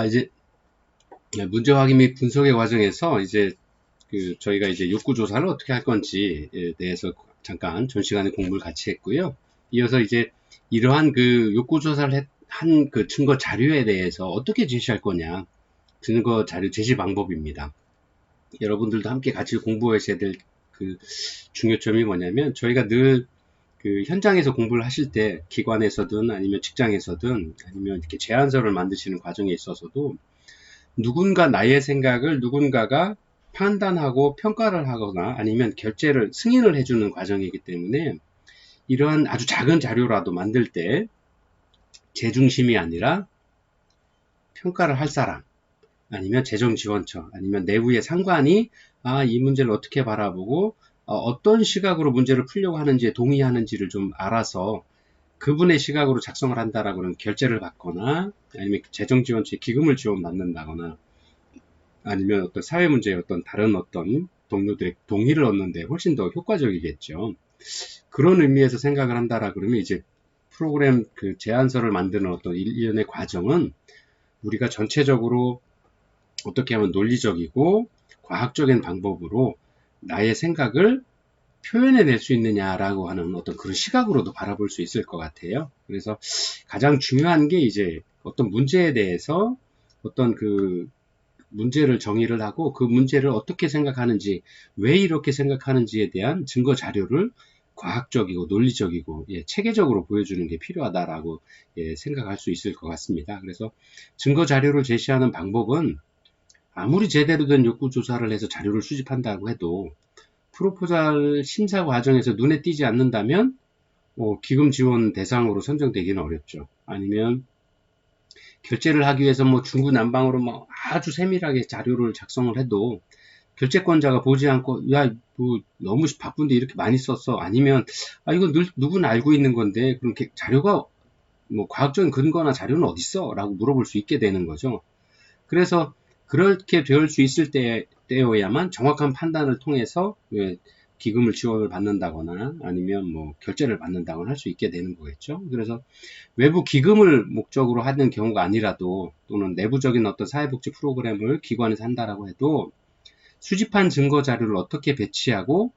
이제 문제 확인 및 분석의 과정에서 이제 저희가 이제 욕구 조사를 어떻게 할 건지에 대해서 잠깐 전 시간에 공부를 같이 했고요. 이어서 이제 이러한 욕구 조사를 한 증거 자료에 대해서 어떻게 제시할 거냐, 증거 자료 제시 방법입니다. 여러분들도 함께 같이 공부하셔야 될 중요점이 뭐냐면, 저희가 늘 현장에서 공부를 하실 때, 기관에서든 아니면 직장에서든 아니면 이렇게 제안서를 만드시는 과정에 있어서도 누군가 나의 생각을 누군가가 판단하고 평가를 하거나 아니면 승인을 해주는 과정이기 때문에, 이러한 아주 작은 자료라도 만들 때 제 중심이 아니라 평가를 할 사람, 아니면 재정지원처, 아니면 내부의 상관이 이 문제를 어떻게 바라보고 어떤 시각으로 문제를 풀려고 하는지에 동의하는지를 좀 알아서 그분의 시각으로 작성을 한다라고 하면 결제를 받거나, 아니면 재정지원처에 기금을 지원받는다거나, 아니면 어떤 사회 문제의 어떤 다른 어떤 동료들의 동의를 얻는데 훨씬 더 효과적이겠죠. 그런 의미에서 생각을 한다라 그러면, 이제 프로그램 제안서를 만드는 어떤 일련의 과정은 우리가 전체적으로 어떻게 하면 논리적이고 과학적인 방법으로 나의 생각을 표현해낼 수 있느냐라고 하는 어떤 그런 시각으로도 바라볼 수 있을 것 같아요. 그래서 가장 중요한 게, 이제 어떤 문제에 대해서 어떤 문제를 정의를 하고 그 문제를 어떻게 생각하는지, 왜 이렇게 생각하는지에 대한 증거 자료를 과학적이고 논리적이고 체계적으로 보여주는 게 필요하다라고 생각할 수 있을 것 같습니다. 그래서 증거 자료를 제시하는 방법은, 아무리 제대로 된 욕구 조사를 해서 자료를 수집한다고 해도 프로포잘 심사 과정에서 눈에 띄지 않는다면 기금 지원 대상으로 선정되기는 어렵죠. 아니면 결제를 하기 위해서 중구난방으로 아주 세밀하게 자료를 작성을 해도 결제권자가 보지 않고, 야, 너무 바쁜데 이렇게 많이 썼어. 아니면, 이건 누구나 알고 있는 건데, 그럼 자료가, 과학적인 근거나 자료는 어딨어? 라고 물어볼 수 있게 되는 거죠. 그래서, 그렇게 될 수 있을 때여야만 정확한 판단을 통해서 기금을 지원을 받는다거나 아니면 결제를 받는다거나 할 수 있게 되는 거겠죠. 그래서 외부 기금을 목적으로 하는 경우가 아니라도, 또는 내부적인 어떤 사회복지 프로그램을 기관에서 한다라고 해도 수집한 증거 자료를 어떻게 배치하고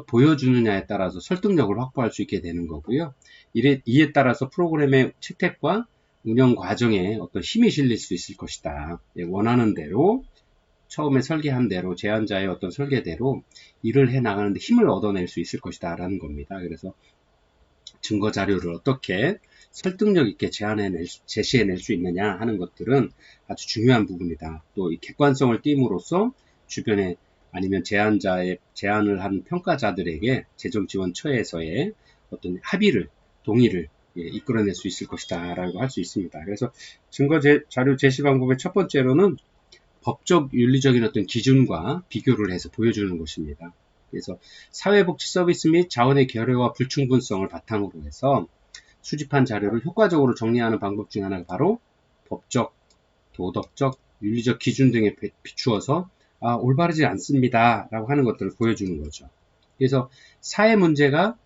보여주느냐에 따라서 설득력을 확보할 수 있게 되는 거고요. 이에 따라서 프로그램의 채택과 운영 과정에 어떤 힘이 실릴 수 있을 것이다. 원하는 대로, 처음에 설계한 대로, 제안자의 어떤 설계대로 일을 해 나가는데 힘을 얻어낼 수 있을 것이다 라는 겁니다. 그래서 증거 자료를 어떻게 설득력 있게 제시해낼 수 있느냐 하는 것들은 아주 중요한 부분이다. 또 이 객관성을 띠므로써 주변에, 아니면 제안을 한 평가자들에게 재정지원처에서의 어떤 동의를 이끌어낼 수 있을 것이다 라고 할 수 있습니다. 그래서 증거 자료 제시 방법의 첫 번째로는 법적 윤리적인 어떤 기준과 비교를 해서 보여주는 것입니다. 그래서 사회복지 서비스 및 자원의 결여와 불충분성을 바탕으로 해서 수집한 자료를 효과적으로 정리하는 방법 중 하나가 바로 법적, 도덕적, 윤리적 기준 등에 비추어서 올바르지 않습니다 라고 하는 것들을 보여주는 거죠. 그래서 사회 문제가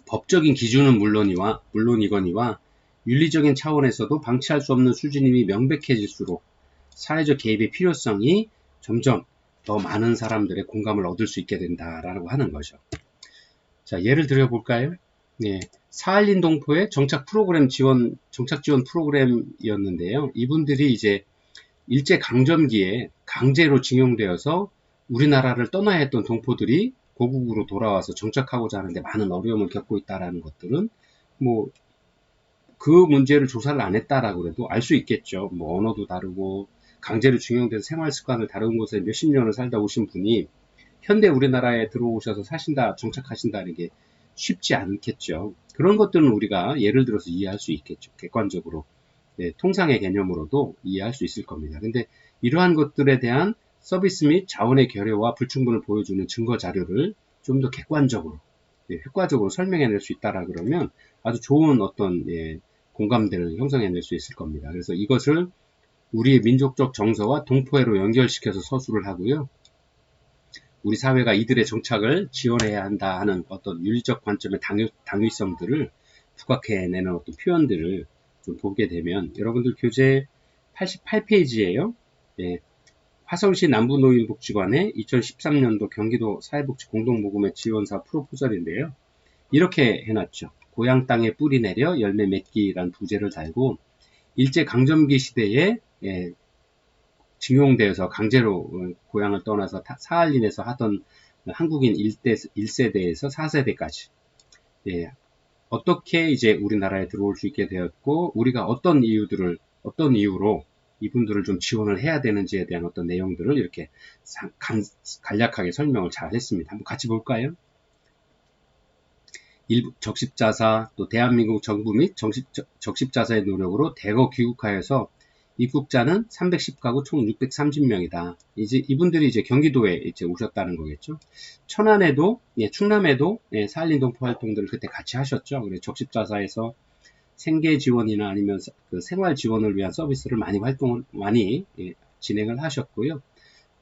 법적인 기준은 물론이거니와 윤리적인 차원에서도 방치할 수 없는 수준임이 명백해질수록 사회적 개입의 필요성이 점점 더 많은 사람들의 공감을 얻을 수 있게 된다라고 하는 거죠. 자, 예를 들어 볼까요? 사할린 동포의 정착 지원 프로그램이었는데요. 이분들이 이제 일제 강점기에 강제로 징용되어서 우리나라를 떠나야 했던 동포들이 고국으로 돌아와서 정착하고자 하는데 많은 어려움을 겪고 있다라는 것들은 그 문제를 조사를 안 했다라고 해도 알 수 있겠죠. 언어도 다르고 강제로 징용돼서 생활 습관을 다른 곳에 몇십 년을 살다 오신 분이 현대 우리나라에 들어오셔서 정착하신다는 게 쉽지 않겠죠. 그런 것들은 우리가 예를 들어서 이해할 수 있겠죠. 객관적으로. 통상의 개념으로도 이해할 수 있을 겁니다. 근데 이러한 것들에 대한 서비스 및 자원의 결여와 불충분을 보여주는 증거 자료를 좀 더 객관적으로, 효과적으로 설명해낼 수 있다라 그러면 아주 좋은 어떤 공감대를 형성해낼 수 있을 겁니다. 그래서 이것을 우리의 민족적 정서와 동포애로 연결시켜서 서술을 하고요. 우리 사회가 이들의 정착을 지원해야 한다 하는 어떤 윤리적 관점의 당위성들을 부각해내는 어떤 표현들을 좀 보게 되면 여러분들 교재 88페이지예요. 예, 화성시 남부노인복지관의 2013년도 경기도 사회복지 공동모금의 지원사 프로포절인데요. 이렇게 해놨죠. 고향 땅에 뿌리 내려 열매 맺기란 부제를 달고 일제강점기 시대에 징용되어서 강제로 고향을 떠나서 사할린에서 하던 한국인 1세대에서 4세대까지 어떻게 이제 우리나라에 들어올 수 있게 되었고 우리가 어떤 이유로 이분들을 좀 지원을 해야 되는지에 대한 어떤 내용들을 이렇게 간략하게 설명을 잘 했습니다. 한번 같이 볼까요? 일부 적십자사, 또 대한민국 정부 및 적십자사의 노력으로 대거 귀국하여서 입국자는 310가구 총 630명이다. 이제 이분들이 이제 경기도에 이제 오셨다는 거겠죠. 천안에도, 충남에도 사할린 동포 활동들을 그때 같이 하셨죠. 그래서 적십자사에서 생계 지원이나 아니면 그 생활 지원을 위한 서비스를 많이 진행을 하셨고요.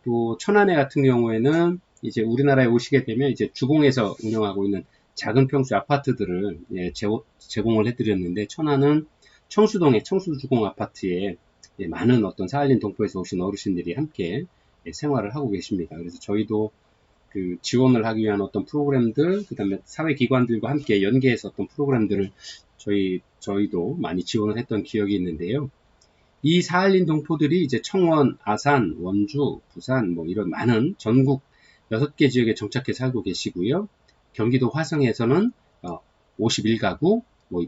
또 천안에 같은 경우에는 이제 우리나라에 오시게 되면 이제 주공에서 운영하고 있는 작은 평수 아파트들을 제공을 해드렸는데 천안은 청수동의 청수주공 아파트에 많은 어떤 사할린 동포에서 오신 어르신들이 함께 생활을 하고 계십니다. 그래서 저희도 그 지원을 하기 위한 어떤 프로그램들, 그 다음에 사회기관들과 함께 연계해서 어떤 프로그램들을 저희도 많이 지원을 했던 기억이 있는데요. 이 사할린 동포들이 이제 청원, 아산, 원주, 부산, 뭐 이런 많은 전국 6개 지역에 정착해 살고 계시고요. 경기도 화성에서는 51가구, 뭐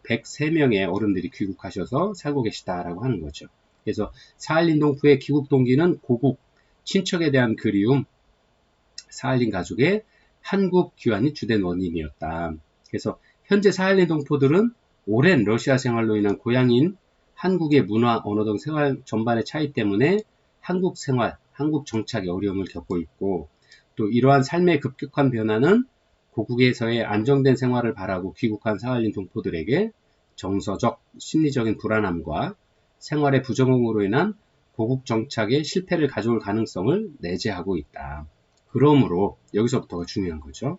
103명의 어른들이 귀국하셔서 살고 계시다라고 하는 거죠. 그래서 사할린 동포의 귀국 동기는 고국, 친척에 대한 그리움, 사할린 가족의 한국 귀환이 주된 원인이었다. 그래서 현재 사할린 동포들은 오랜 러시아 생활로 인한 고향인 한국의 문화, 언어 등 생활 전반의 차이 때문에 한국 생활, 한국 정착에 어려움을 겪고 있고 또 이러한 삶의 급격한 변화는 고국에서의 안정된 생활을 바라고 귀국한 사할린 동포들에게 정서적, 심리적인 불안함과 생활의 부적응으로 인한 고국 정착의 실패를 가져올 가능성을 내재하고 있다. 그러므로 여기서부터가 중요한 거죠.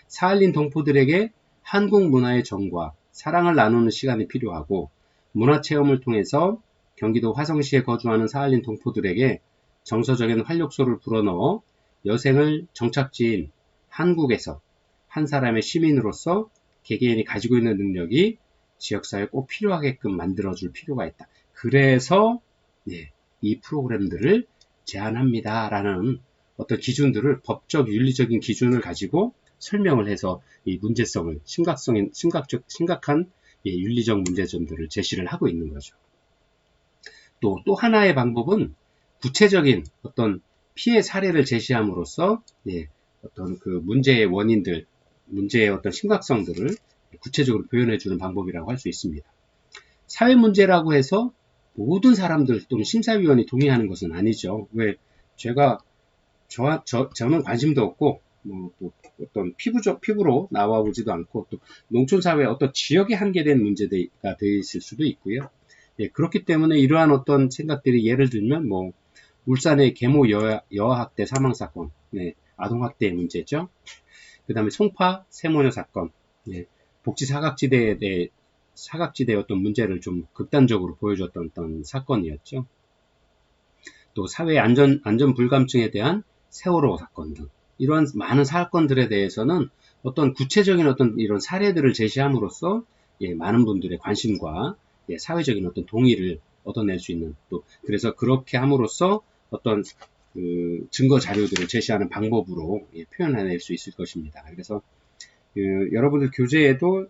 사할린 동포들에게 한국 문화의 정과 사랑을 나누는 시간이 필요하고 문화체험을 통해서 경기도 화성시에 거주하는 사할린 동포들에게 정서적인 활력소를 불어넣어 여생을 정착지인 한국에서 한 사람의 시민으로서 개개인이 가지고 있는 능력이 지역사회에 꼭 필요하게끔 만들어줄 필요가 있다. 그래서 이 프로그램들을 제안합니다. 라는 어떤 기준들을 법적 윤리적인 기준을 가지고 설명을 해서 이 문제성을 심각한 윤리적 문제점들을 제시를 하고 있는 거죠. 또 하나의 방법은 구체적인 어떤 피해 사례를 제시함으로써 어떤 그 문제의 원인들, 문제의 어떤 심각성들을 구체적으로 표현해주는 방법이라고 할 수 있습니다. 사회 문제라고 해서 모든 사람들 또는 심사위원이 동의하는 것은 아니죠. 왜 저는 관심도 없고 또 어떤 피부로 나와오지도 않고 또 농촌사회의 어떤 지역에 한계된 문제가 되어 있을 수도 있고요. 그렇기 때문에 이러한 어떤 생각들이 예를 들면 뭐 울산의 계모 여아학대 사망사건, 아동학대의 문제죠. 그 다음에 송파 세모녀 사건, 복지 사각지대의 어떤 문제를 좀 극단적으로 보여줬던 어떤 사건이었죠. 또 사회 안전 불감증에 대한 세월호 사건 등 이러한 많은 사건들에 대해서는 어떤 구체적인 어떤 이런 사례들을 제시함으로써 많은 분들의 관심과 사회적인 어떤 동의를 얻어낼 수 있는 또 그래서 그렇게 함으로써 어떤 그 증거 자료들을 제시하는 방법으로 표현해낼 수 있을 것입니다. 그래서 여러분들 교재에도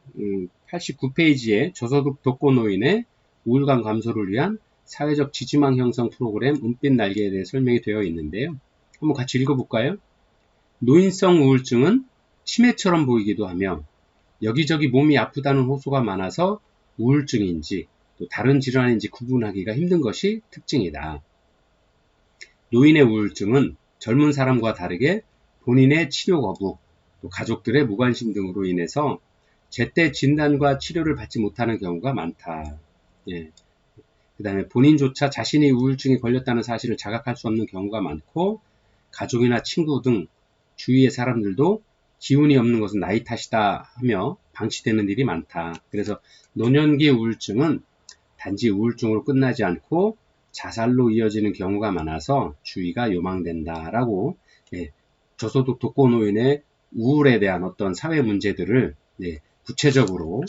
89페이지에 저소득 독거노인의 우울감 감소를 위한 사회적 지지망 형성 프로그램 은빛 날개에 대해 설명이 되어 있는데요. 한번 같이 읽어볼까요? 노인성 우울증은 치매처럼 보이기도 하며 여기저기 몸이 아프다는 호소가 많아서 우울증인지 또 다른 질환인지 구분하기가 힘든 것이 특징이다. 노인의 우울증은 젊은 사람과 다르게 본인의 치료 거부, 또 가족들의 무관심 등으로 인해서 제때 진단과 치료를 받지 못하는 경우가 많다. 그 다음에 본인조차 자신이 우울증에 걸렸다는 사실을 자각할 수 없는 경우가 많고 가족이나 친구 등 주위의 사람들도 기운이 없는 것은 나이 탓이다 하며 방치되는 일이 많다. 그래서 노년기 우울증은 단지 우울증으로 끝나지 않고 자살로 이어지는 경우가 많아서 주의가 요망된다라고 저소득 독거노인의 우울에 대한 어떤 사회 문제들을 구체적으로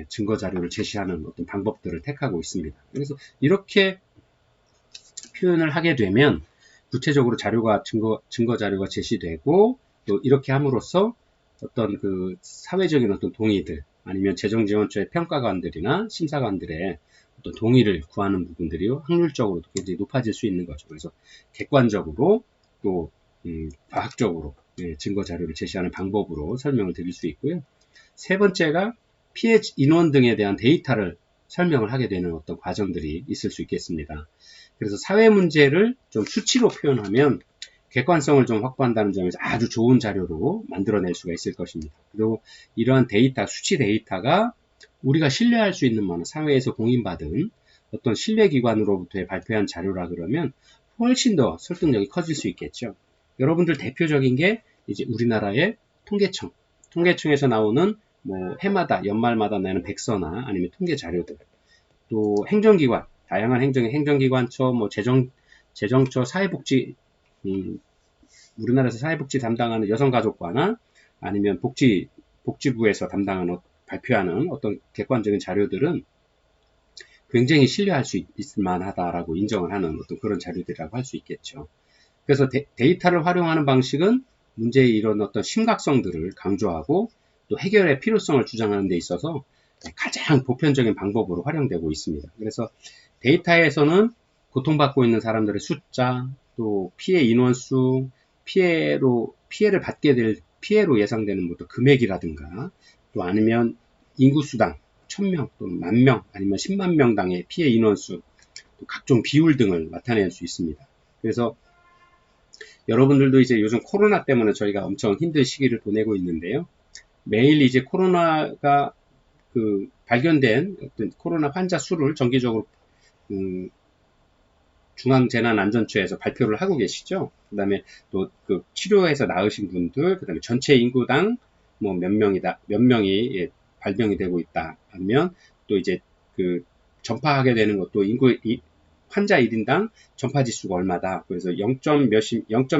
증거 자료를 제시하는 어떤 방법들을 택하고 있습니다. 그래서 이렇게 표현을 하게 되면 구체적으로 자료가 증거 자료가 제시되고 또 이렇게 함으로써 어떤 그 사회적인 어떤 동의들 아니면 재정지원처의 평가관들이나 심사관들의 어떤 동의를 구하는 부분들이 확률적으로도 굉장히 높아질 수 있는 거죠. 그래서 객관적으로 또 과학적으로 증거 자료를 제시하는 방법으로 설명을 드릴 수 있고요. 세 번째가 피해 인원 등에 대한 데이터를 설명을 하게 되는 어떤 과정들이 있을 수 있겠습니다. 그래서 사회 문제를 좀 수치로 표현하면 객관성을 좀 확보한다는 점에서 아주 좋은 자료로 만들어낼 수가 있을 것입니다. 그리고 이러한 데이터, 수치 데이터가 우리가 신뢰할 수 있는 뭐 사회에서 공인받은 어떤 신뢰기관으로부터의 발표한 자료라 그러면 훨씬 더 설득력이 커질 수 있겠죠. 여러분들 대표적인 게 이제 우리나라의 통계청에서 나오는 뭐 해마다 연말마다 내는 백서나 아니면 통계 자료들, 또 행정기관, 다양한 행정기관처, 뭐 재정처, 사회복지, 우리나라에서 사회복지 담당하는 여성가족과나 아니면 복지부에서 발표하는 어떤 객관적인 자료들은 굉장히 신뢰할 수 있을 만하다라고 인정을 하는 어떤 그런 자료들이라고 할 수 있겠죠. 그래서 데이터를 활용하는 방식은 문제의 이런 어떤 심각성들을 강조하고 또 해결의 필요성을 주장하는 데 있어서 가장 보편적인 방법으로 활용되고 있습니다. 그래서 데이터에서는 고통받고 있는 사람들의 숫자, 또 피해 인원수, 피해를 받게 될 피해로 예상되는 뭐 금액이라든가 또 아니면 인구수당 1000명 또는 10,000명 아니면 10만 명당의 피해 인원수, 또 각종 비율 등을 나타낼 수 있습니다. 그래서 여러분들도 이제 요즘 코로나 때문에 저희가 엄청 힘든 시기를 보내고 있는데요. 매일 이제 코로나가 발견된 어떤 코로나 환자 수를 정기적으로 중앙재난안전처에서 발표를 하고 계시죠. 그 다음에 또 치료해서 나으신 분들, 그 다음에 전체 인구당 뭐 몇 명이 발병이 되고 있다. 아니면 또 이제 전파하게 되는 것도 환자 1인당 전파 지수가 얼마다. 그래서 0.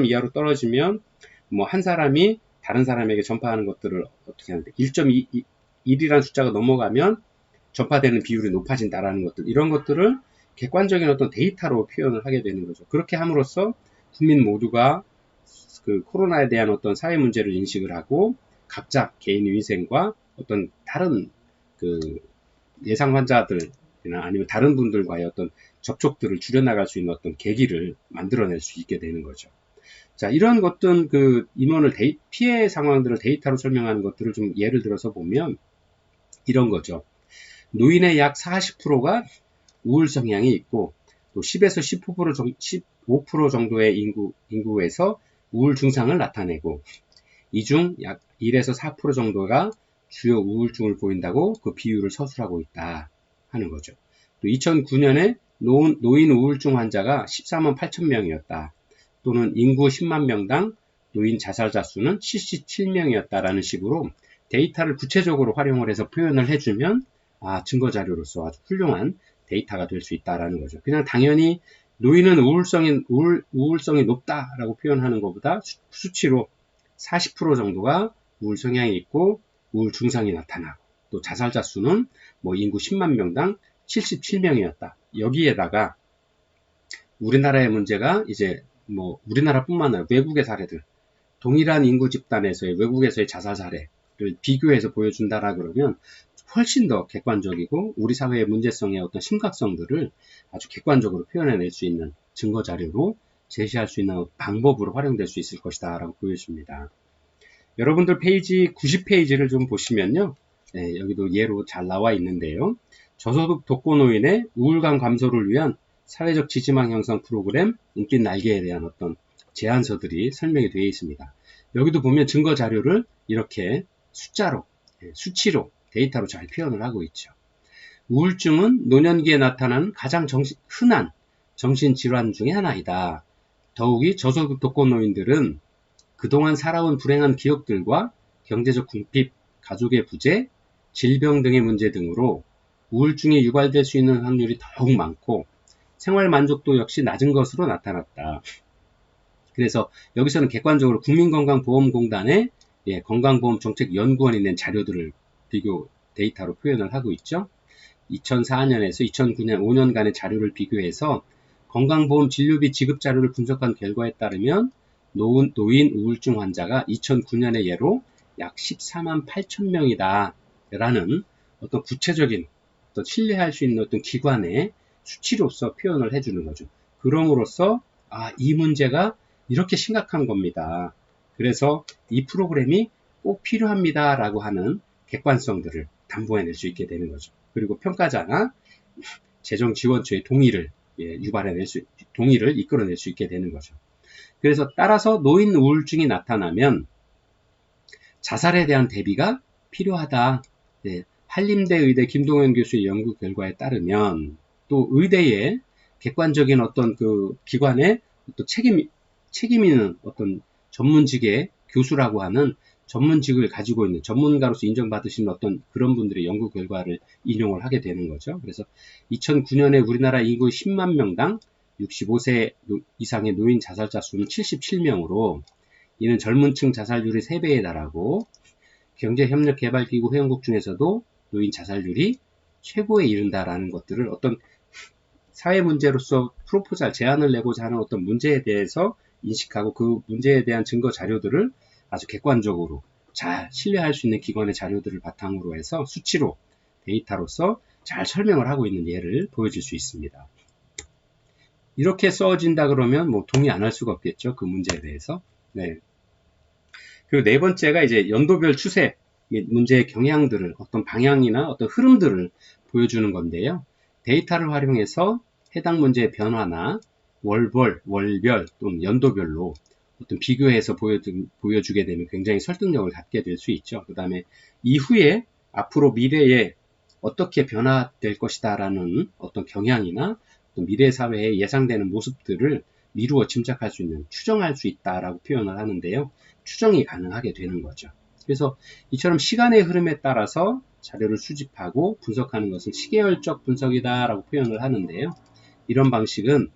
이하로 떨어지면 뭐 한 사람이 다른 사람에게 전파하는 것들을 어떻게 하는데 1.1이라는 숫자가 넘어가면 전파되는 비율이 높아진다라는 것들, 이런 것들을 객관적인 어떤 데이터로 표현을 하게 되는 거죠. 그렇게 함으로써 국민 모두가 코로나에 대한 어떤 사회 문제를 인식을 하고 각자 개인의 위생과 어떤 다른 예상 환자들이나 아니면 다른 분들과의 어떤 접촉들을 줄여나갈 수 있는 어떤 계기를 만들어낼 수 있게 되는 거죠. 자, 이런 어떤 인원을 피해 상황들을 데이터로 설명하는 것들을 좀 예를 들어서 보면 이런 거죠. 노인의 약 40%가 우울 성향이 있고 또 10에서 15% 정도의 인구에서 우울 증상을 나타내고 이 중 약 1에서 4% 정도가 주요 우울증을 보인다고 그 비율을 서술하고 있다 하는 거죠. 또 2009년에 노인 우울증 환자가 14만 8천 명이었다. 또는 인구 10만 명당 노인 자살자 수는 77명이었다라는 식으로 데이터를 구체적으로 활용을 해서 표현을 해주면 증거 자료로서 아주 훌륭한 데이터가 될 수 있다라는 거죠. 그냥 당연히 노인은 우울성이 높다라고 표현하는 것보다 수치로 40% 정도가 우울 성향이 있고 우울 증상이 나타나고 또 자살자 수는 뭐 인구 10만 명당 77명이었다. 여기에다가 우리나라의 문제가 이제 뭐 우리나라뿐만 아니라 외국의 사례들, 동일한 인구 집단에서의 외국에서의 자살 사례를 비교해서 보여준다라 그러면 훨씬 더 객관적이고 우리 사회의 문제성의 어떤 심각성들을 아주 객관적으로 표현해낼 수 있는 증거 자료로 제시할 수 있는 방법으로 활용될 수 있을 것이다 라고 보여줍니다. 여러분들 페이지 90페이지를 좀 보시면요. 여기도 예로 잘 나와 있는데요. 저소득 독거노인의 우울감 감소를 위한 사회적 지지망 형성 프로그램 은빛 날개에 대한 어떤 제안서들이 설명이 되어 있습니다. 여기도 보면 증거 자료를 이렇게 숫자로, 수치로, 데이터로 잘 표현을 하고 있죠. 우울증은 노년기에 나타나는 가장 흔한 정신질환 중의 하나이다. 더욱이 저소득 독거노인들은 그동안 살아온 불행한 기억들과 경제적 궁핍, 가족의 부재, 질병 등의 문제 등으로 우울증이 유발될 수 있는 확률이 더욱 많고 생활 만족도 역시 낮은 것으로 나타났다. 그래서 여기서는 객관적으로 국민건강보험공단의 건강보험정책연구원이 낸 자료들을 비교 데이터로 표현을 하고 있죠. 2004년에서 2009년 5년간의 자료를 비교해서 건강보험 진료비 지급 자료를 분석한 결과에 따르면 노인 우울증 환자가 2009년의 예로 약 14만 8천 명이다 라는 어떤 구체적인 어떤 신뢰할 수 있는 어떤 기관의 수치로서 표현을 해주는 거죠. 그럼으로써 이 문제가 이렇게 심각한 겁니다. 그래서 이 프로그램이 꼭 필요합니다 라고 하는 객관성들을 담보해낼 수 있게 되는 거죠. 그리고 평가자나 재정지원처의 동의를 동의를 이끌어낼 수 있게 되는 거죠. 그래서 따라서 노인 우울증이 나타나면 자살에 대한 대비가 필요하다. 한림대 의대 김동현 교수의 연구 결과에 따르면 또 의대의 객관적인 어떤 그 기관의 어떤 책임 있는 어떤 전문직의 교수라고 하는 전문직을 가지고 있는 전문가로서 인정받으시는 어떤 그런 분들의 연구 결과를 인용을 하게 되는 거죠. 그래서 2009년에 우리나라 인구 10만 명당 65세 이상의 노인 자살자 수는 77명으로 이는 젊은층 자살률이 3배에 달하고 경제협력개발기구 회원국 중에서도 노인 자살률이 최고에 이른다라는 것들을 어떤 사회 문제로서 프로포잘 제안을 내고자 하는 어떤 문제에 대해서 인식하고 그 문제에 대한 증거 자료들을 아주 객관적으로 잘 신뢰할 수 있는 기관의 자료들을 바탕으로 해서 수치로 데이터로서 잘 설명을 하고 있는 예를 보여줄 수 있습니다. 이렇게 써진다 그러면 뭐 동의 안 할 수가 없겠죠. 그 문제에 대해서. 네. 그리고 네 번째가 이제 연도별 추세, 문제의 경향들을 어떤 방향이나 어떤 흐름들을 보여주는 건데요. 데이터를 활용해서 해당 문제의 변화나 월별 또는 연도별로 어떤 비교해서 보여주게 되면 굉장히 설득력을 갖게 될 수 있죠. 그 다음에 이후에 앞으로 미래에 어떻게 변화될 것이다 라는 어떤 경향이나 어떤 미래 사회에 예상되는 모습들을 미루어 짐작할 수 있는, 추정할 수 있다라고 표현을 하는데요. 추정이 가능하게 되는 거죠. 그래서 이처럼 시간의 흐름에 따라서 자료를 수집하고 분석하는 것을 시계열적 분석이다라고 표현을 하는데요. 이런 방식은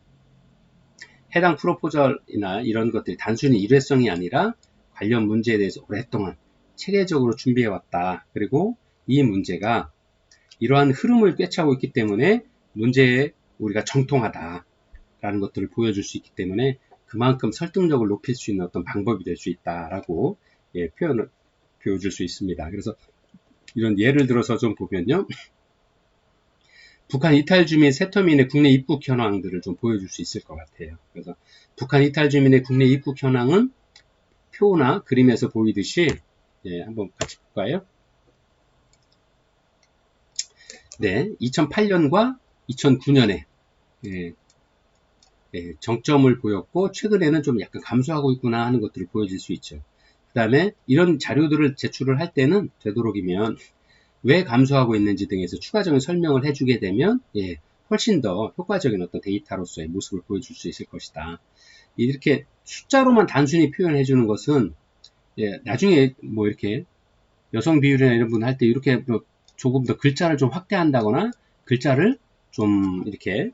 해당 프로포절이나 이런 것들이 단순히 일회성이 아니라 관련 문제에 대해서 오랫동안 체계적으로 준비해왔다. 그리고 이 문제가 이러한 흐름을 꿰차고 있기 때문에 문제에 우리가 정통하다 라는 것들을 보여줄 수 있기 때문에 그만큼 설득력을 높일 수 있는 어떤 방법이 될 수 있다라고 표현을 보여줄 수 있습니다. 그래서 이런 예를 들어서 좀 보면요. 북한 이탈 주민 세터민의 국내 입국 현황들을 좀 보여줄 수 있을 것 같아요. 그래서 북한 이탈 주민의 국내 입국 현황은 표나 그림에서 보이듯이 한번 같이 볼까요? 네, 2008년과 2009년에 정점을 보였고 최근에는 좀 약간 감소하고 있구나 하는 것들을 보여줄 수 있죠. 그 다음에 이런 자료들을 제출을 할 때는 되도록이면 왜 감소하고 있는지 등에서 추가적인 설명을 해주게 되면 훨씬 더 효과적인 어떤 데이터로서의 모습을 보여줄 수 있을 것이다. 이렇게 숫자로만 단순히 표현해 주는 것은 나중에 뭐 이렇게 여성 비율이나 이런 분 할 때 이렇게 조금 더 글자를 좀 확대한다거나 글자를 좀 이렇게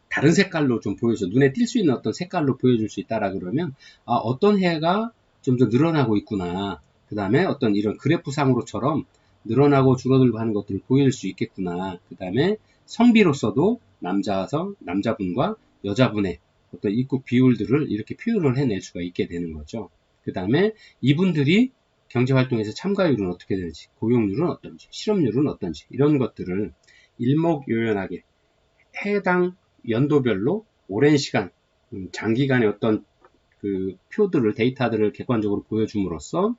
다른 색깔로 좀 보여줘 눈에 띌 수 있는 어떤 색깔로 보여줄 수 있다라 그러면 어떤 해가 좀 더 늘어나고 있구나. 그 다음에 어떤 이런 그래프상으로처럼 늘어나고 줄어들고 하는 것들을 보일 수 있겠구나. 그 다음에 성비로서도 남자분과 여자분의 어떤 입국 비율들을 이렇게 표현을 해낼 수가 있게 되는 거죠. 그 다음에 이분들이 경제활동에서 참가율은 어떻게 되는지, 고용률은 어떤지, 실업률은 어떤지 이런 것들을 일목요연하게 해당 연도별로 오랜 시간, 장기간의 어떤 그 표들을, 데이터들을 객관적으로 보여줌으로써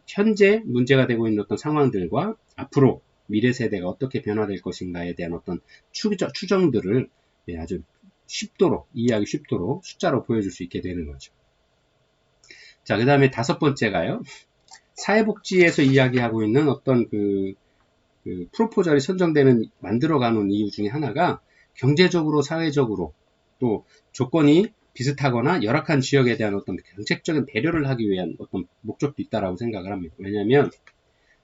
현재 문제가 되고 있는 어떤 상황들과 앞으로 미래 세대가 어떻게 변화될 것인가에 대한 어떤 추정들을 아주 이해하기 쉽도록 숫자로 보여줄 수 있게 되는 거죠. 자, 그 다음에 다섯 번째가요. 사회복지에서 이야기하고 있는 어떤 그 프로포절이 만들어가는 이유 중에 하나가 경제적으로, 사회적으로 또 조건이 비슷하거나 열악한 지역에 대한 어떤 정책적인 배려를 하기 위한 어떤 목적도 있다라고 생각을 합니다. 왜냐하면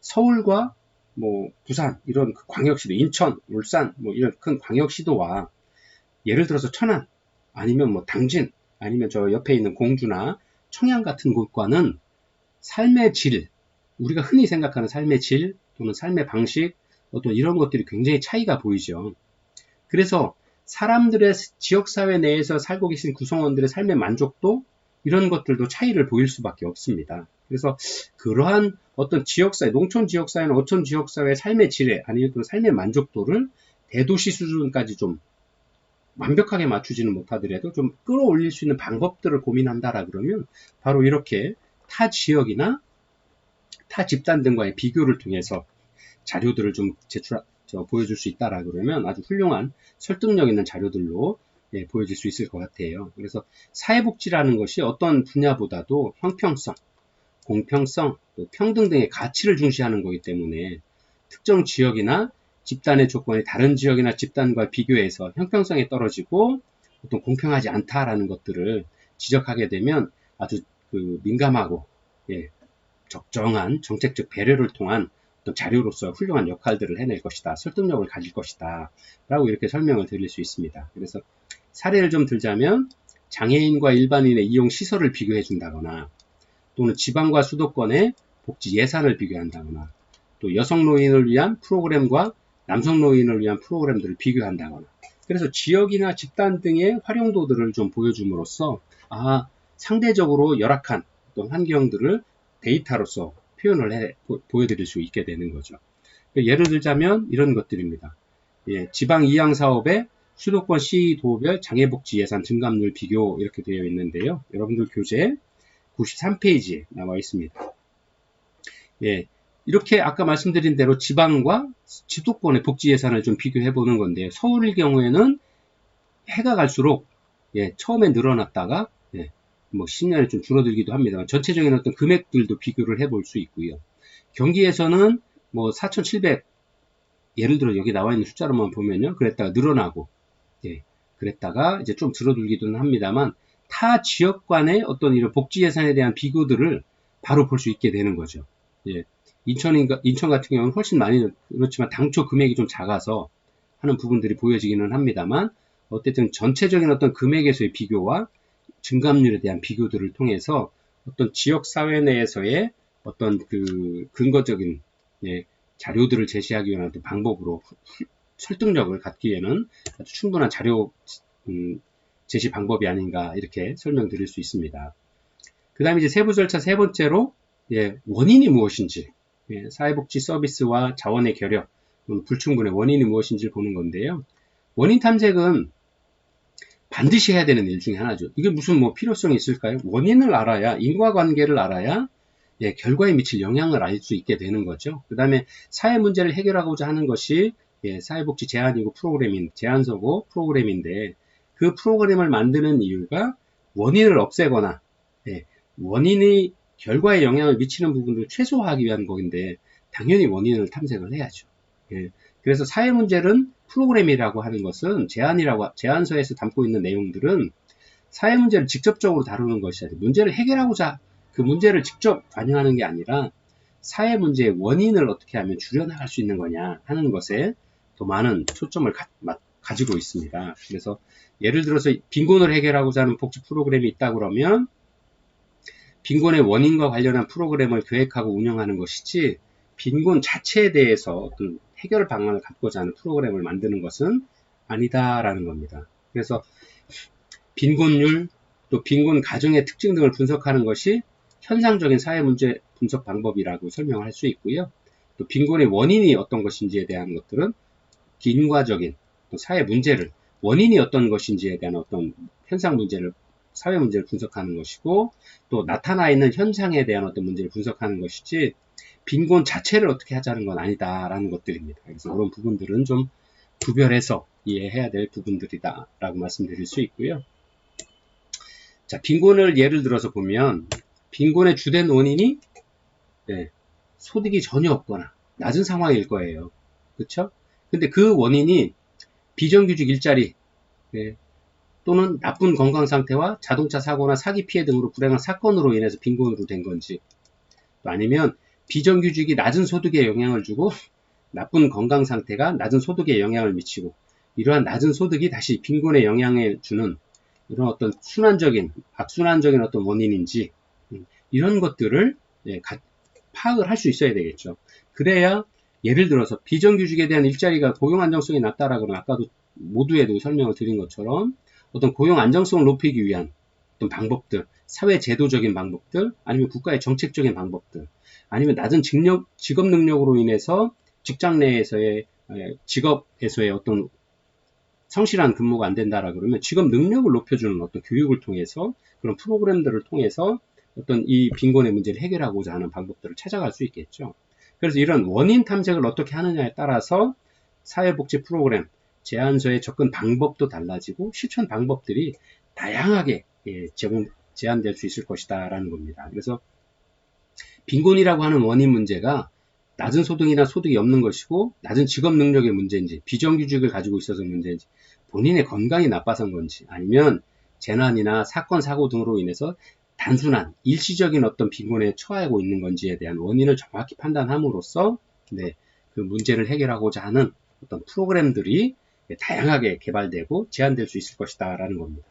서울과 뭐 부산 이런 광역시도, 인천, 울산 뭐 이런 큰 광역시도와 예를 들어서 천안 아니면 뭐 당진 아니면 저 옆에 있는 공주나 청양 같은 곳과는 삶의 질, 우리가 흔히 생각하는 삶의 질 또는 삶의 방식 어떤 이런 것들이 굉장히 차이가 보이죠. 그래서 사람들의 지역사회 내에서 살고 계신 구성원들의 삶의 만족도 이런 것들도 차이를 보일 수밖에 없습니다. 그래서 그러한 어떤 지역사회, 농촌 지역사회나 어촌 지역사회의 삶의 질에 아니면 또 삶의 만족도를 대도시 수준까지 좀 완벽하게 맞추지는 못하더라도 좀 끌어올릴 수 있는 방법들을 고민한다라 그러면 바로 이렇게 타 지역이나 타 집단 등과의 비교를 통해서 자료들을 좀 보여줄 수 있다라 그러면 아주 훌륭한 설득력 있는 자료들로 보여질 수 있을 것 같아요. 그래서 사회복지라는 것이 어떤 분야보다도 형평성, 공평성, 또 평등 등의 가치를 중시하는 거기 때문에 특정 지역이나 집단의 조건이 다른 지역이나 집단과 비교해서 형평성이 떨어지고 어떤 공평하지 않다라는 것들을 지적하게 되면 아주 민감하고 적정한 정책적 배려를 통한 어떤 자료로서 훌륭한 역할들을 해낼 것이다. 설득력을 가질 것이다. 라고 이렇게 설명을 드릴 수 있습니다. 그래서 사례를 좀 들자면 장애인과 일반인의 이용 시설을 비교해 준다거나 또는 지방과 수도권의 복지 예산을 비교한다거나 또 여성 노인을 위한 프로그램과 남성 노인을 위한 프로그램들을 비교한다거나 그래서 지역이나 집단 등의 활용도들을 좀 보여줌으로써 상대적으로 열악한 어떤 환경들을 데이터로서 표현을 보여드릴 수 있게 되는 거죠. 예를 들자면 이런 것들입니다. 지방 이양 사업의 수도권 시도별 장애복지 예산 증감률 비교 이렇게 되어 있는데요. 여러분들 교재 93페이지에 나와 있습니다. 이렇게 아까 말씀드린 대로 지방과 수도권의 복지 예산을 좀 비교해 보는 건데요. 서울의 경우에는 해가 갈수록 처음에 늘어났다가 뭐 10년에 좀 줄어들기도 합니다만 전체적인 어떤 금액들도 비교를 해볼 수 있고요. 경기에서는 뭐 4,700 예를 들어 여기 나와 있는 숫자로만 보면요. 그랬다가 늘어나고 그랬다가 이제 좀 줄어들기도 합니다만 타 지역 간의 어떤 이런 복지 예산에 대한 비교들을 바로 볼 수 있게 되는 거죠. 인천 같은 경우는 훨씬 많이 그렇지만 당초 금액이 좀 작아서 하는 부분들이 보여지기는 합니다만 어쨌든 전체적인 어떤 금액에서의 비교와 증감률에 대한 비교들을 통해서 어떤 지역 사회 내에서의 어떤 근거적인 자료들을 제시하기 위한 어떤 방법으로 설득력을 갖기에는 아주 충분한 자료 제시 방법이 아닌가 이렇게 설명드릴 수 있습니다. 그 다음에 이제 세부 절차 세 번째로 원인이 무엇인지 사회복지 서비스와 자원의 결여 불충분의 원인이 무엇인지를 보는 건데요. 원인 탐색은 반드시 해야 되는 일 중에 하나죠. 이게 무슨 뭐 필요성이 있을까요? 원인을 알아야 인과관계를 알아야 결과에 미칠 영향을 알 수 있게 되는 거죠. 그 다음에 사회 문제를 해결하고자 하는 것이 사회복지 제안이고 제안서고 프로그램인데 그 프로그램을 만드는 이유가 원인을 없애거나 원인이 결과에 영향을 미치는 부분을 최소화하기 위한 거인데 당연히 원인을 탐색을 해야죠. 그래서 사회 문제는 프로그램이라고 하는 것은 제안서에서 담고 있는 내용들은 사회 문제를 직접적으로 다루는 것이 아니라 문제를 해결하고자 그 문제를 직접 반영하는 게 아니라 사회 문제의 원인을 어떻게 하면 줄여나갈 수 있는 거냐 하는 것에 더 많은 초점을 가지고 있습니다. 그래서 예를 들어서 빈곤을 해결하고자 하는 복지 프로그램이 있다 그러면 빈곤의 원인과 관련한 프로그램을 계획하고 운영하는 것이지 빈곤 자체에 대해서 어떤 해결 방안을 갖고자 하는 프로그램을 만드는 것은 아니다라는 겁니다. 그래서 빈곤율, 또 빈곤 가정의 특징 등을 분석하는 것이 현상적인 사회 문제 분석 방법이라고 설명할 수 있고요. 또 빈곤의 원인이 어떤 것인지에 대한 것들은 인과적인 사회 문제를 원인이 어떤 것인지에 대한 어떤 현상 문제를 사회 문제를 분석하는 것이고 또 나타나 있는 현상에 대한 어떤 문제를 분석하는 것이지 빈곤 자체를 어떻게 하자는 건 아니다라는 것들입니다. 그래서 그런 부분들은 좀 구별해서 이해해야 될 부분들이다 라고 말씀드릴 수 있고요. 자, 빈곤을 예를 들어서 보면 빈곤의 주된 원인이 소득이 전혀 없거나 낮은 상황일 거예요. 그렇죠? 근데 그 원인이 비정규직 일자리, 또는 나쁜 건강 상태와 자동차 사고나 사기 피해 등으로 불행한 사건으로 인해서 빈곤으로 된 건지, 또 아니면 비정규직이 낮은 소득에 영향을 주고 나쁜 건강 상태가 낮은 소득에 영향을 미치고 이러한 낮은 소득이 다시 빈곤에 영향을 주는 이런 어떤 악순환적인 어떤 원인인지 이런 것들을 파악을 할 수 있어야 되겠죠. 그래야 예를 들어서 비정규직에 대한 일자리가 고용 안정성이 낮다라고 하면 아까도 모두에도 설명을 드린 것처럼 어떤 고용 안정성을 높이기 위한 어떤 방법들, 사회 제도적인 방법들, 아니면 국가의 정책적인 방법들, 아니면 낮은 직업 능력으로 인해서 직장 내에서의 직업에서의 어떤 성실한 근무가 안 된다라 그러면 직업 능력을 높여주는 어떤 교육을 통해서 그런 프로그램들을 통해서 어떤 이 빈곤의 문제를 해결하고자 하는 방법들을 찾아갈 수 있겠죠. 그래서 이런 원인 탐색을 어떻게 하느냐에 따라서 사회복지 프로그램, 제안서의 접근 방법도 달라지고 실천 방법들이 다양하게 제안될 수 있을 것이다 라는 겁니다. 그래서 빈곤이라고 하는 원인 문제가 낮은 소득이나 소득이 없는 것이고 낮은 직업 능력의 문제인지 비정규직을 가지고 있어서 문제인지 본인의 건강이 나빠서인 건지 아니면 재난이나 사건 사고 등으로 인해서 단순한 일시적인 어떤 빈곤에 처하고 있는 건지에 대한 원인을 정확히 판단함으로써 그 문제를 해결하고자 하는 어떤 프로그램들이 다양하게 개발되고 제안될 수 있을 것이다 라는 겁니다.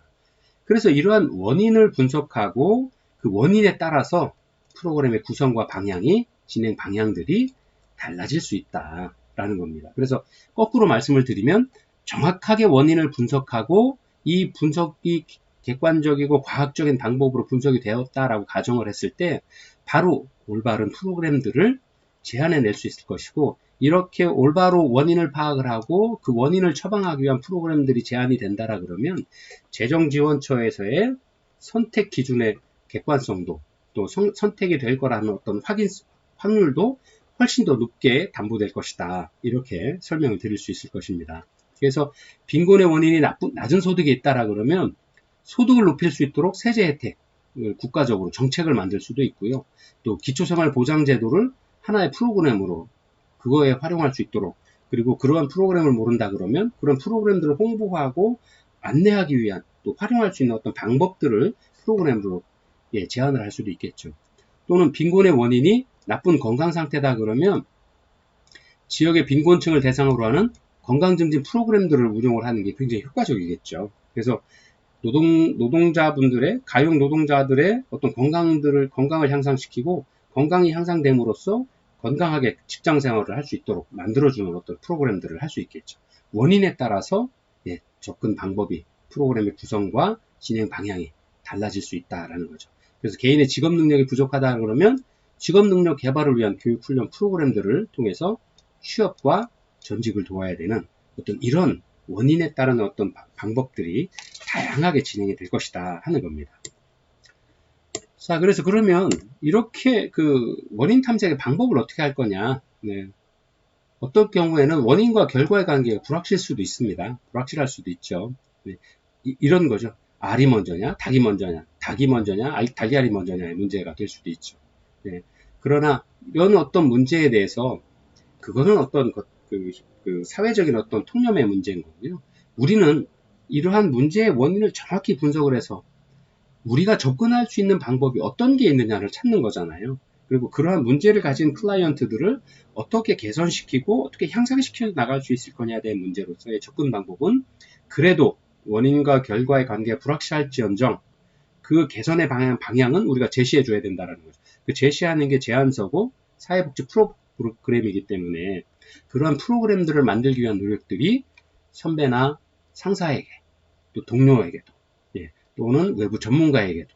그래서 이러한 원인을 분석하고 그 원인에 따라서 프로그램의 구성과 방향이 진행 방향들이 달라질 수 있다라는 겁니다. 그래서 거꾸로 말씀을 드리면 정확하게 원인을 분석하고 이 분석이 객관적이고 과학적인 방법으로 분석이 되었다라고 가정을 했을 때 바로 올바른 프로그램들을 제안해낼 수 있을 것이고 이렇게 올바로 원인을 파악을 하고 그 원인을 처방하기 위한 프로그램들이 제안이 된다라 그러면 재정지원처에서의 선택 기준의 객관성도 또 선택이 될 거라는 어떤 확률도 훨씬 더 높게 담보될 것이다. 이렇게 설명을 드릴 수 있을 것입니다. 그래서 빈곤의 원인이 낮은 소득이 있다라 그러면 소득을 높일 수 있도록 세제 혜택을 국가적으로 정책을 만들 수도 있고요. 또 기초생활보장제도를 하나의 프로그램으로 그거에 활용할 수 있도록 그리고 그러한 프로그램을 모른다 그러면 그런 프로그램들을 홍보하고 안내하기 위한 또 활용할 수 있는 어떤 방법들을 프로그램으로 제안을 할 수도 있겠죠. 또는 빈곤의 원인이 나쁜 건강 상태다 그러면 지역의 빈곤층을 대상으로 하는 건강증진 프로그램들을 운영을 하는 게 굉장히 효과적이겠죠. 그래서 노동자분들의 가용 노동자들의 어떤 건강을 향상시키고 건강이 향상됨으로써 건강하게 직장 생활을 할 수 있도록 만들어주는 어떤 프로그램들을 할 수 있겠죠. 원인에 따라서 접근 방법이 프로그램의 구성과 진행 방향이 달라질 수 있다라는 거죠. 그래서 개인의 직업 능력이 부족하다 그러면 직업 능력 개발을 위한 교육 훈련 프로그램들을 통해서 취업과 전직을 도와야 되는 어떤 이런 원인에 따른 어떤 방법들이 다양하게 진행이 될 것이다 하는 겁니다. 자, 그래서 그러면 이렇게 그 원인 탐색의 방법을 어떻게 할 거냐? 어떤 경우에는 원인과 결과의 관계가 불확실할 수도 있습니다. 불확실할 수도 있죠. 이런 거죠. 알이 먼저냐, 닭이 먼저냐, 달걀이 먼저냐의 문제가 될 수도 있죠. 그러나 이런 어떤 문제에 대해서 그거는 어떤 그 사회적인 어떤 통념의 문제인 거고요. 우리는 이러한 문제의 원인을 정확히 분석을 해서 우리가 접근할 수 있는 방법이 어떤 게 있느냐를 찾는 거잖아요. 그리고 그러한 문제를 가진 클라이언트들을 어떻게 개선시키고 어떻게 향상시켜 나갈 수 있을 거냐에 대한 문제로서의 접근 방법은 그래도 원인과 결과의 관계가 불확실할지언정 그 개선의 방향은 우리가 제시해 줘야 된다는 거죠. 그 제시하는 게 제안서고 사회복지 프로그램이기 때문에 그러한 프로그램들을 만들기 위한 노력들이 선배나 상사에게 또 동료에게도 또는 외부 전문가에게도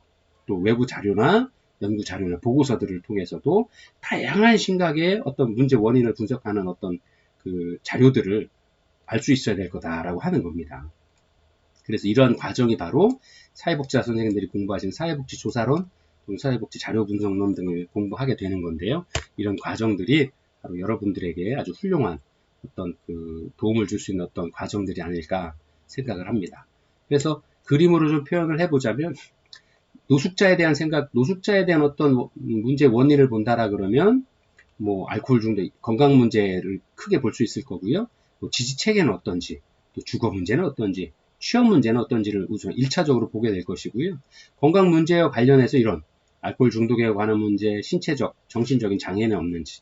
또 외부 자료나 연구 자료나 보고서들을 통해서도 다양한 심각의 어떤 문제 원인을 분석하는 어떤 그 자료들을 알 수 있어야 될 거다라고 하는 겁니다. 그래서 이러한 과정이 바로 사회복지사 선생님들이 공부하신 사회복지 조사론, 사회복지 자료 분석론 등을 공부하게 되는 건데요. 이런 과정들이 바로 여러분들에게 아주 훌륭한 어떤 그 도움을 줄 수 있는 어떤 과정들이 아닐까 생각을 합니다. 그래서 그림으로 좀 표현을 해보자면 노숙자에 대한 어떤 문제 원인을 본다라 그러면 뭐 알코올 중독, 건강 문제를 크게 볼 수 있을 거고요. 뭐 지지 체계는 어떤지, 또 주거 문제는 어떤지, 취업 문제는 어떤지를 우선 1차적으로 보게 될 것이고요. 건강 문제와 관련해서 이런 알코올 중독에 관한 문제, 신체적, 정신적인 장애는 없는지,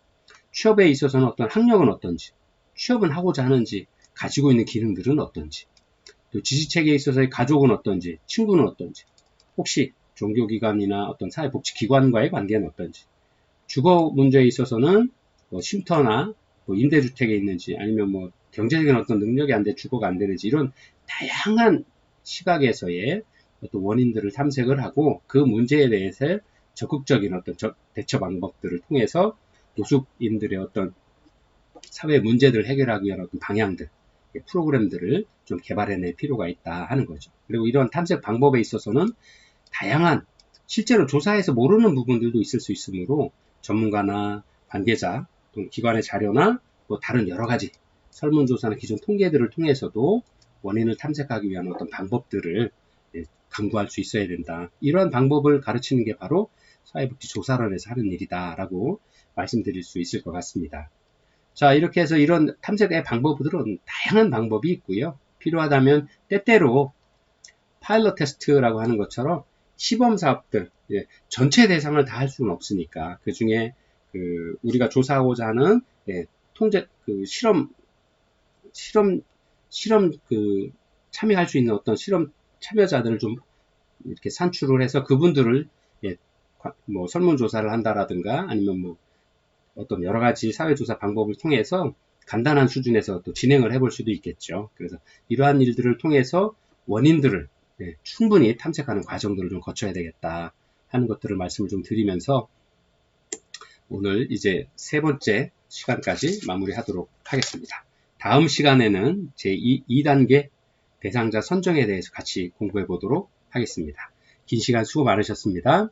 취업에 있어서는 어떤 학력은 어떤지, 취업은 하고자 하는지, 가지고 있는 기능들은 어떤지, 또 지지체계에 있어서의 가족은 어떤지, 친구는 어떤지, 혹시 종교기관이나 어떤 사회복지기관과의 관계는 어떤지, 주거 문제에 있어서는 뭐 쉼터나 뭐 임대주택에 있는지, 아니면 뭐 경제적인 어떤 능력이 안 돼 주거가 안 되는지, 이런 다양한 시각에서의 어떤 원인들을 탐색을 하고 그 문제에 대해서 적극적인 어떤 대처 방법들을 통해서 노숙인들의 어떤 사회 문제들을 해결하기 위한 어떤 방향들, 프로그램들을 좀 개발해낼 필요가 있다 하는 거죠. 그리고 이런 탐색 방법에 있어서는 다양한 실제로 조사해서 모르는 부분들도 있을 수 있으므로 전문가나 관계자, 또 기관의 자료나 뭐 다른 여러 가지 설문조사나 기존 통계들을 통해서도 원인을 탐색하기 위한 어떤 방법들을 강구할 수 있어야 된다. 이러한 방법을 가르치는 게 바로 사회복지조사론에서 하는 일이다라고 말씀드릴 수 있을 것 같습니다. 자, 이렇게 해서 이런 탐색의 방법들은 다양한 방법이 있고요. 필요하다면 때때로 파일럿 테스트라고 하는 것처럼 시범 사업들, 전체 대상을 다 할 수는 없으니까 그 중에 우리가 조사하고자 하는 통제 실험 참여할 수 있는 어떤 실험 참여자들을 좀 이렇게 산출을 해서 그분들을 뭐 설문조사를 한다라든가 아니면 뭐 어떤 여러 가지 사회조사 방법을 통해서 간단한 수준에서 또 진행을 해볼 수도 있겠죠. 그래서 이러한 일들을 통해서 원인들을 충분히 탐색하는 과정들을 좀 거쳐야 되겠다 하는 것들을 말씀을 좀 드리면서 오늘 이제 세 번째 시간까지 마무리하도록 하겠습니다. 다음 시간에는 제2단계 대상자 선정에 대해서 같이 공부해 보도록 하겠습니다. 긴 시간 수고 많으셨습니다.